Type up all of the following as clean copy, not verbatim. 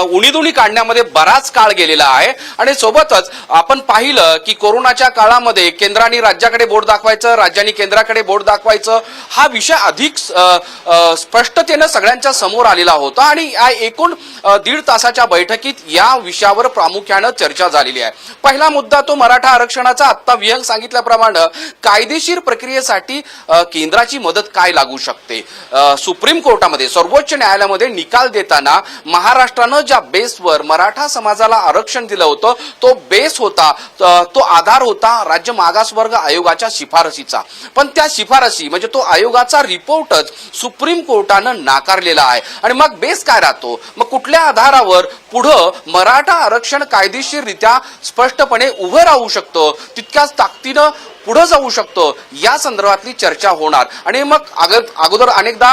उणीधुणी काढण्यामध्ये बराच काळ गेलेला आहे आणि सोबतच आपण पाहिलं की कोरोनाच्या काळामध्ये केंद्राने राज्याकडे बोट दाखवायचं, राज्यांनी केंद्राकडे बोट दाखवायचं, हा विषय अधिक स्पष्टतेने सगळ्यांच्या समोर आलेला होता आणि या एकूण 1.5 तासाच्या बैठकीत या विषयावर प्रामुख्याने चर्चा झालेली आहे। पहिला मुद्दा तो मराठा आरक्षणाचा। आता विहंग सांगितल्याप्रमाणे कायदेशीर प्रक्रियेसाठी केंद्राची मदत काय लागू शकते। सुप्रीम कोर्टामध्ये, सर्वोच्च न्यायालयामध्ये निकाल देताना महाराष्ट्रानं ज्या बेसवर मराठा समाजाला आरक्षण दिलं होतं तो बेस होता, तो आधार होता राज्य मागासवर्ग आयोगाच्या शिफारसीचा। पण त्या शिफारसी म्हणजे तो आयोगाचा रिपोर्टच सुप्रीम कोर्टानं नाकारलेला आहे आणि मग बेस काय राहतो, मग कुठल्या आधारावर पुढं मराठा आरक्षण कायदेशीररित्या स्पष्टपणे उभं राहू शकतं, तितक्याच ताकदीनं पुढे जाऊ शकतो, या संदर्भातली चर्चा होणार। आणि मग अगोदर अनेकदा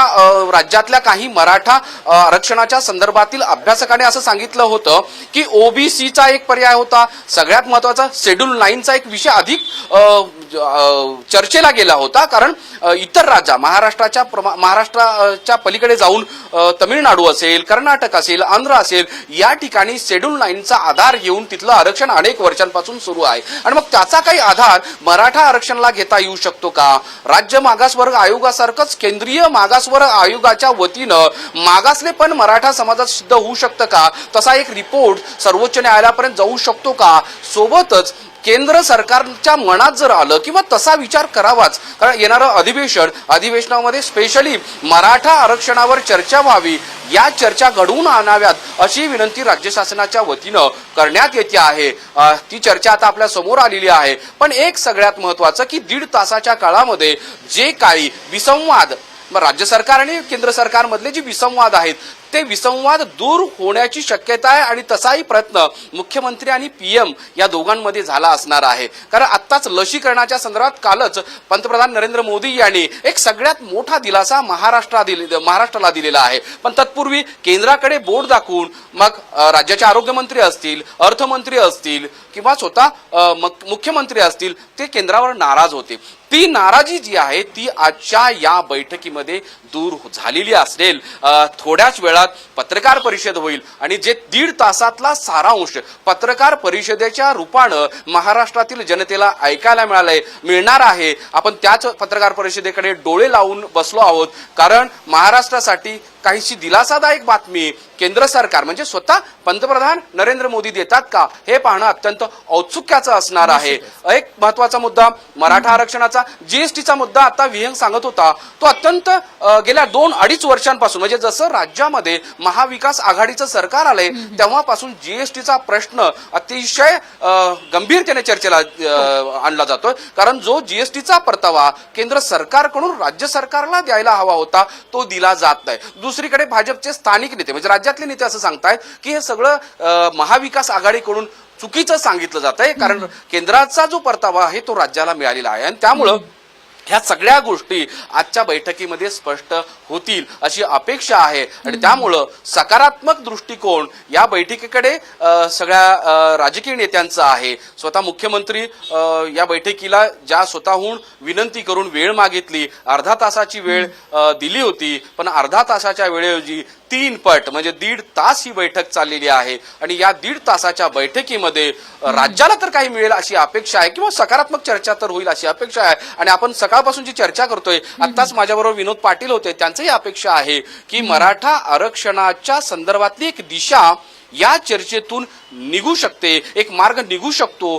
राज्यातल्या काही मराठा आरक्षणाच्या संदर्भातील अभ्यासकांनी असं सांगितलं होतं की ओबीसीचा एक पर्याय होता, सगळ्यात महत्वाचा शेड्यूल 9चा एक विषय अधिक चर्चेला गेला होता, कारण इतर राज्य महाराष्ट्राच्या पलीकडे जाऊन तमिळनाडू असेल, कर्नाटक असेल, आंध्र असेल, या ठिकाणी शेड्यूल 9चा आधार घेऊन तिथलं आरक्षण अनेक वर्षांपासून सुरू आहे आणि मग त्याचा काही आधार मराठा आरक्षणाला घेता येऊ शकतो का। राज्य मागासवर्ग आयोगासारखंच केंद्रीय मागासवर्ग आयोगाच्या वतीनं मागासलेपण मराठा समाजात सिद्ध होऊ शकतं का, तसा एक रिपोर्ट सर्वोच्च न्यायालयापर्यंत जाऊ शकतो का। सोबतच केंद्र सरकारच्या मनात जर आलं किंवा तसा विचार करावाच, कारण येणारं अधिवेशनामध्ये स्पेशली मराठा आरक्षणावर चर्चा व्हावी, या चर्चा घडवून आणाव्यात अशी विनंती राज्य शासनाच्या वतीनं करण्यात येते आहे। ती चर्चा आता आपल्या समोर आलेली आहे। पण एक सगळ्यात महत्वाचं की 1.5 तासाच्या काळामध्ये जे काही विसंवाद राज्य सरकार आणि केंद्र सरकारमधले जे विसंवाद आहेत ते विसंवाद दूर होण्याची शक्यता आहे आणि तसाही प्रयत्न मुख्यमंत्री आणि पीएम या दोघांमध्ये झाला असणार आहे। कारण आत्ताच लसीकरणाच्या संदर्भात कालच पंतप्रधान नरेंद्र मोदी यांनी एक सगळ्यात मोठा दिलासा महाराष्ट्राला दिलेला आहे। पण तत्पूर्वी केंद्राकडे बोट दाखवून मग राज्याचे आरोग्यमंत्री असतील, अर्थमंत्री असतील किंवा स्वतः मुख्यमंत्री असतील, ते केंद्रावर नाराज होते। ती नाराजी जी आहे ती आजच्या या बैठकीमध्ये दूर झालेली असेल। थोड्याच वेळात पत्रकार परिषद होईल आणि जे 1.5 तासातला सारांश पत्रकार परिषदेच्या रूपानं महाराष्ट्रातील जनतेला ऐकायला मिळणार आहे। आपण त्याच पत्रकार परिषदेकडे डोळे लावून बसलो आहोत, कारण महाराष्ट्रासाठी काहीशी दिलासादायक बातमी केंद्र सरकार म्हणजे स्वतः पंतप्रधान नरेंद्र मोदी देतात का, हे पाहणं अत्यंत औत्सुक्याचं असणार आहे। एक महत्वाचा मुद्दा मराठा आरक्षणाचा, जीएसटीचा मुद्दा आता विहंग सांगत होता, तो अत्यंत गेल्या 2-2.5 वर्षांपासून म्हणजे जसं राज्यामध्ये महाविकास आघाडीचं सरकार आलंय तेव्हापासून जीएसटीचा प्रश्न अतिशय गंभीरतेने चर्चेला आणला जातोय। कारण जो जीएसटीचा परतावा केंद्र सरकारकडून राज्य सरकारला द्यायला हवा होता तो दिला जात नाही। दुसरीकडे भाजपचे स्थानिक नेते म्हणजे राज्यातले नेते असं सांगतायत की हे सगळं महाविकास आघाडीकडून चुकीचं सांगितलं जात आहे, कारण केंद्राचा जो परतावा आहे तो राज्याला मिळालेला आहे आणि त्यामुळं ह्या सगळ्या गोष्टी आजच्या बैठकीमध्ये स्पष्ट होतील अशी अपेक्षा आहे आणि त्यामुळं सकारात्मक दृष्टिकोन या बैठकीकडे सगळ्या राजकीय नेत्यांचा आहे। स्वतः मुख्यमंत्री या बैठकीला ज्या स्वतःहून विनंती करून वेळ मागितली, अर्धा तासाची वेळ दिली होती, पण अर्धा तासाच्या वेळेऐवजी 3 पट म्हणजे 1.5 तास ही बैठक चाललेली आहे आणि या 1.5 तासाच्या बैठकीमध्ये राज्याला तर काही मिळेल अशी अपेक्षा आहे किंवा सकारात्मक चर्चा तर होईल अशी अपेक्षा आहे। आणि आपण सकाळपासून जी चर्चा करतोय, आत्ताच माझ्याबरोबर विनोद पाटील होते, त्यांचंही अपेक्षा आहे की मराठा आरक्षणाच्या संदर्भातली एक दिशा या चर्चेतून निघू शकते, एक मार्ग निघू शकतो।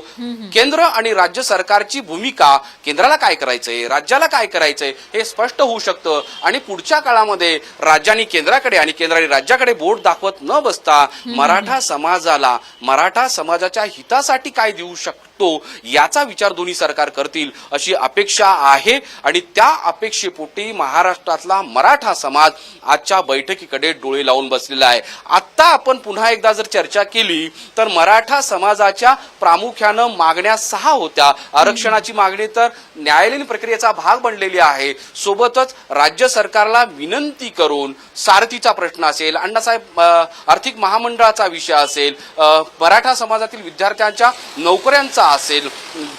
केंद्र आणि राज्य सरकारची भूमिका, केंद्राला काय करायचंय, राज्याला काय करायचंय हे स्पष्ट होऊ शकतं आणि पुढच्या काळामध्ये राज्यांनी केंद्राकडे आणि केंद्राने राज्याकडे बोट दाखवत न बसता मराठा समाजाला, मराठा समाजाच्या हितासाठी काय देऊ शकतो याचा विचार दोन्ही सरकार करतील अशी अपेक्षा आहे आणि त्या अपेक्षेपोटी महाराष्ट्रातला मराठा समाज आजच्या बैठकीकडे डोळे लावून बसलेला आहे। आता आपण पुन्हा एकदा जर चर्चा केली तर मराठा समाजाच्या प्रामुख्यानं मागण्या 6 होत्या। आरक्षणाची मागणी तर न्यायालयीन प्रक्रियेचा भाग बनलेली आहे, सोबतच राज्य सरकारला विनंती करून सारथीचा प्रश्न असेल, अण्णासाहेब आर्थिक महामंडळाचा विषय असेल, मराठा समाजातील विद्यार्थ्यांच्या नोकऱ्यांचा असेल,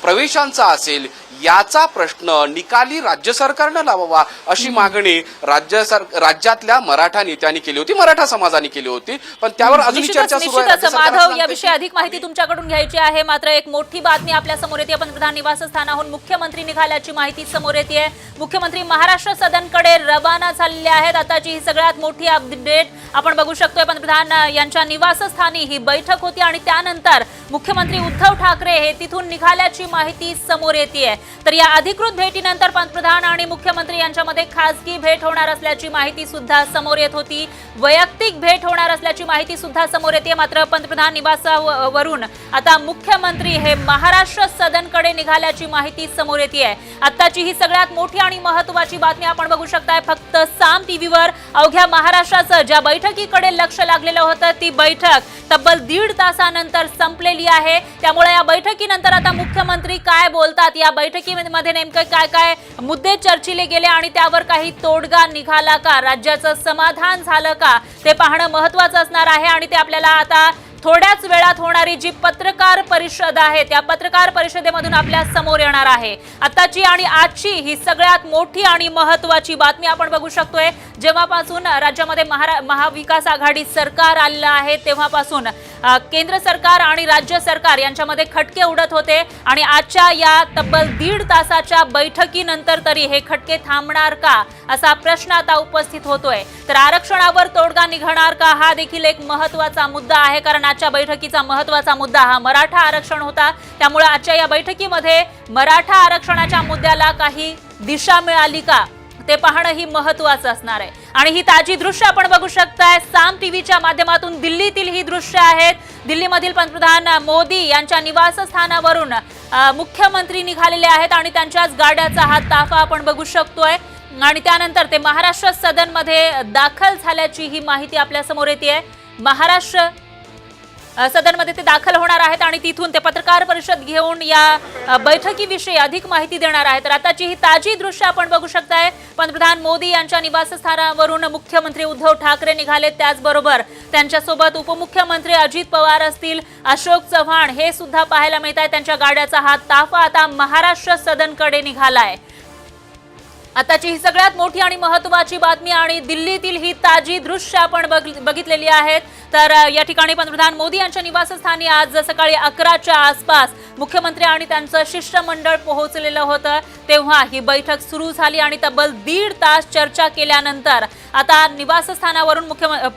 प्रवेशांचा असेल, याचा प्रश्न निकाली राज्य सरकारनं लावावा अशी मागणी राज्यातल्या मराठा नेत्यांनी केली होती, मराठा समाजाने केली होती. पण त्यावर अजून चर्चा सुरू आहे. माधव, याविषयी अधिक माहिती तुमच्याकडून घ्यायची आहे. मात्र एक मोठी बातमी आपल्या समोर येते. पंतप्रधान निवासस्थानाहून मुख्यमंत्री निघाल्याची माहिती समोर येते. मुख्यमंत्री महाराष्ट्र सदनकडे रवाना झालेले आहेत. आताची ही सगळ्यात मोठी अपडेट आपण बघू शकतोय. पंतप्रधान यांच्या निवासस्थानी ही बैठक होती आणि त्यानंतर मुख्यमंत्री उद्धव ठाकरे हे तिथून निघाल्याची माहिती समोर येते. तर या अधिकृत भेटीनंतर पंतप्रधान आणि मुख्यमंत्री यांच्यामध्ये खासगी भेट होणार असल्याची माहिती सुद्धा समोर येत होती. वैयक्तिक भेट होणार असल्याची माहिती सुद्धा समोर येते. मात्र पंतप्रधान निवासावरून आता मुख्यमंत्री हे महाराष्ट्र सदनकडे निघाल्याची माहिती समोर येते. आताची ही सगळ्यात मोठी आणि महत्त्वाची बातमी आपण बघू शकताय. फक्त साम टीव्हीवर अवघ्या महाराष्ट्राचं ज्या बैठकीकडे लक्ष लागलेलं होतं ती बैठक तब्बल 1.5 तासानंतर संपलेली आहे. त्यामुळे या बैठकीनंतर आता मुख्यमंत्री काय बोलतात, या बैठकीमध्ये नेमके काय काय मुद्दे चर्चिले गेले आणि त्यावर काही तोडगा निघाला का, राज्याचं समाधान झालं का, ते पाहणं महत्त्वाचं असणार आहे. आणि ते आपल्याला आता थोड्याच वेळात होणारी जी पत्रकार परिषद आहे त्या पत्रकार परिषदेमधून आपल्या समोर येणार आहे. आताची आणि आजची ही सगळ्यात मोठी आणि महत्त्वाची बातमी आपण बघू शकतोय. जेव्हापासून राज्यामध्ये महाविकास आघाडी सरकार आलेलं आहे तेव्हापासून केंद्र सरकार आणि राज्य सरकार यांच्यामध्ये खटके उडत होते आणि आजच्या या तब्बल 1.5 तासाच्या बैठकीनंतर तरी हे खटके थांबणार का असा प्रश्न आता उपस्थित होतोय. तर आरक्षणावर तोडगा निघणार का हा देखील एक महत्त्वाचा मुद्दा आहे. कारण आजच्या बैठकीचा महत्त्वाचा मुद्दा हा मराठा आरक्षण होता. त्यामुळे आजच्या या बैठकीमध्ये मराठा आरक्षणाच्या मुद्द्याला काही दिशा मिळाली का ते पाहणं ही महत्त्वाचं असणार आहे. आणि ही ताजी दृश्य आपण बघू शकताय साम टीव्हीच्या माध्यमातून. दिल्लीतील ही दृश्य आहेत. दिल्लीमधील पंतप्रधान मोदी यांच्या निवासस्थानावरून मुख्यमंत्री निघालेले आहेत आणि त्यांच्याच गाड्याचा हा ताफा आपण बघू शकतोय. आणि त्यानंतर ते महाराष्ट्र सदनमध्ये दाखल झाल्याची ही माहिती आपल्या समोर येते. महाराष्ट्र सदनमध्ये ते दाखल होणार आहेत आणि तिथून ते पत्रकार परिषद घेऊन या बैठकीविषयी अधिक माहिती देणार आहेत. तर आताची ही ताजी दृश्य आपण बघू शकताय. पंतप्रधान मोदी यांच्या निवासस्थानावरून मुख्यमंत्री उद्धव ठाकरे निघाले. त्याचबरोबर त्यांच्यासोबत उपमुख्यमंत्री अजित पवार असतील, अशोक चव्हाण हे सुद्धा पाहायला मिळत आहे. त्यांच्या गाड्याचा हा ताफा आता महाराष्ट्र सदनकडे निघालाय. आताची ही सगळ्यात मोठी आणि महत्त्वाची बातमी आणि दिल्लीतील ही ताजी दृश्य आपण बघितलेली आहेत. तर या ठिकाणी पंतप्रधान मोदी यांच्या निवासस्थानी आज सकाळी 11च्या आसपास मुख्यमंत्री आणि त्यांचं शिष्टमंडळ पोहोचलेलं होतं. तेव्हा ही बैठक सुरू झाली आणि तब्बल 1.5 तास चर्चा केल्यानंतर आता निवासस्थानावरून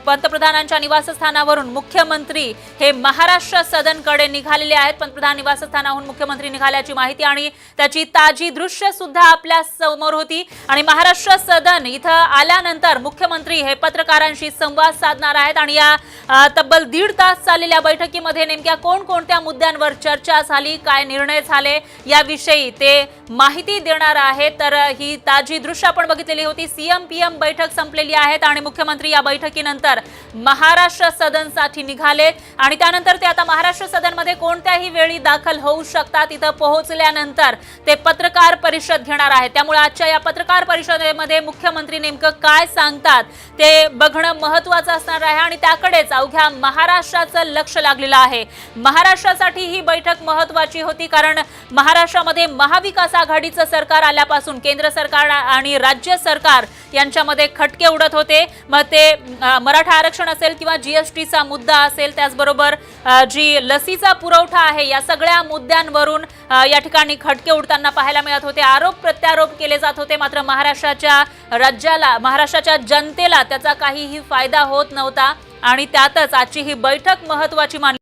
पंतप्रधानांच्या निवासस्थानावरून मुख्यमंत्री हे महाराष्ट्र सदनकडे निघालेले आहेत. पंतप्रधान निवासस्थानाहून मुख्यमंत्री निघाल्याची माहिती आणि त्याची ताजी दृश्य सुद्धा आपल्या समोर होती. आणि महाराष्ट्र सदन इथं आल्यानंतर मुख्यमंत्री हे पत्रकारांशी संवाद साधणार आहेत. आणि या तब्बल 1.5 तास चाललेल्या बैठकीमध्ये नेमक्या कोणकोणत्या मुद्द्यांवर चर्चा झाली, काय निर्णय झाले याविषयी ते माहिती देणार आहे. तर ही ताजी दृश्य आपण बघितलेली होती. सीएम पीएम बैठक संपलेली आहेत आणि मुख्यमंत्री या बैठकीनंतर महाराष्ट्र सदनसाठी निघाले आणि त्यानंतर ते आता महाराष्ट्र सदनमध्ये कोणत्याही वेळी दाखल होऊ शकतात. इथं पोहोचल्यानंतर ते पत्रकार परिषद घेणार आहेत. त्यामुळे आजच्या या पत्रकार परिषदेमध्ये मुख्यमंत्री नेमकं काय सांगतात ते बघणं महत्त्वाचं असणार आहे आणि त्याकडेच अवघ्या महाराष्ट्राचं लक्ष लागलेलं आहे. महाराष्ट्रासाठी ही बैठक महत्त्वाची होती कारण महाराष्ट्रामध्ये महाविकास आघाडीचं सरकार आल्यापासून केंद्र सरकार आणि राज्य सरकार यांच्यामध्ये खटके उडत होते. मग ते मराठा आरक्षण असेल किंवा जीएसटीचा मुद्दा असेल, त्याचबरोबर जी लसीचा पुरवठा आहे, या सगळ्या मुद्द्यांवरून या ठिकाणी खटके उडताना पाहायला मिळत होते. आरोप प्रत्यारोप केले जात होते. मात्र महाराष्ट्राच्या राज्याला, महाराष्ट्राच्या जनतेला त्याचा काहीही फायदा होत नव्हता आणि त्यातच आजची ही बैठक महत्त्वाची मानली